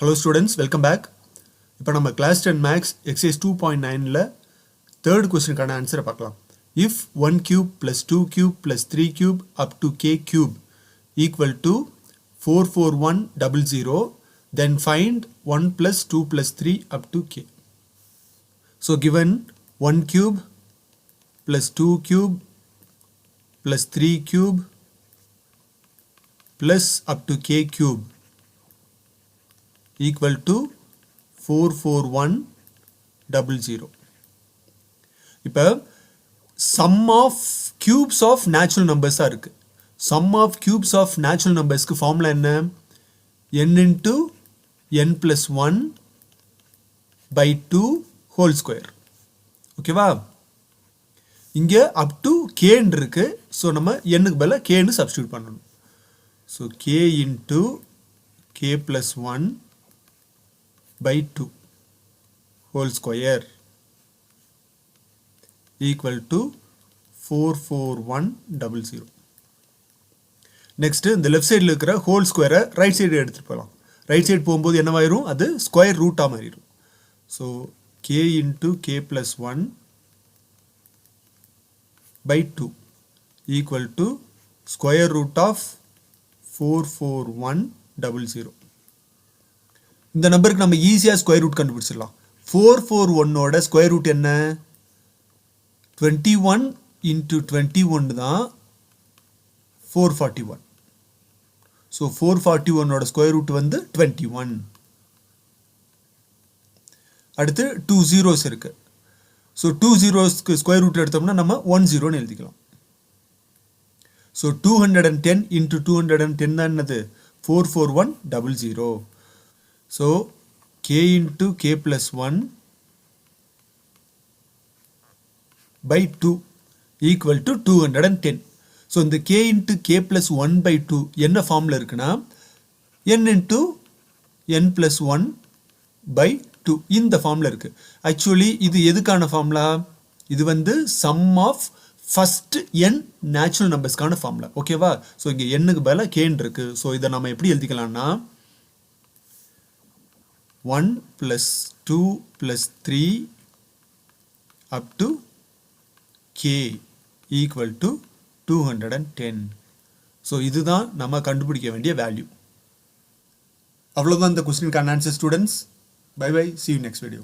Hello students, welcome back. இப்போ நம்ம class 10 max exercise 2.9ல third question கான answer பார்க்கலாம். If 1 cube plus 2 cube plus 3 cube up to k cube equal to 44100, then find 1 plus 2 plus 3 up to k. So given 1 cube plus 2 cube plus 3 cube plus up to k cube equal to 44100. இப்போ sum of cubes of natural numbers இருக்கு. Sum of cubes of natural numbersக்கு formula என்ன? n into n plus 1 by 2 whole square. ஓகேவா? இங்க up to k இருக்கு. so நம்ம n க்கு பதிலா k ன்னு substitute பண்ணணும். so k into k plus 1 by 2 whole square equal to 44100. next இந்த left side இருக்கிற whole square right side எடுத்துட்டு போலாம். right side போகும்போது என்னவாயிரும்? அது square root ஆ மாறிடும். so k into k plus 1 by 2 equal to square root of 44100. இந்த நம்பருக்கு நம்ம ஈஸியா ஸ்கொயர் ரூட் கண்டுபிடிச்சிடலாம். 441 ஓட ஸ்கொயர் ரூட் என்ன? 21 into 21 தான் 441. so 441 ஓட ஸ்கொயர் ரூட் வந்து 21. அடுத்து 2 zeros இருக்கு. so 2 zeros க்கு ஸ்கொயர் ரூட் எடுத்தோம்னா நம்ம 10 ன்னு எழுதிக்கலாம். so 210 into 210 தான் என்னது? 44100. so k into k plus 1 by 2 equal to 210. so இந்த k into k plus 1 by 2 என்ன ஃபார்ம்ல இருக்குன்னா n into n plus 1 by 2 இந்த ஃபார்ம்ல இருக்கு. ஆக்சுவலி இது எதுக்கான ஃபார்முலா? இது வந்து sum of first n natural numbers கான ஃபார்முலா. ஓகேவா? so இங்க n க்கு பதிலா k இருக்கு. so இத நாம எப்படி எழுதிக்கலாம்னா 1 plus 2 plus 3 up to k equal to 210. so இதுதான் நம்ம கண்டுபிடிக்க வேண்டிய வேல்யூ. அவ்வளவுதான் இந்த क्वेश्चनக்கான answer students. Bye bye, see you next video.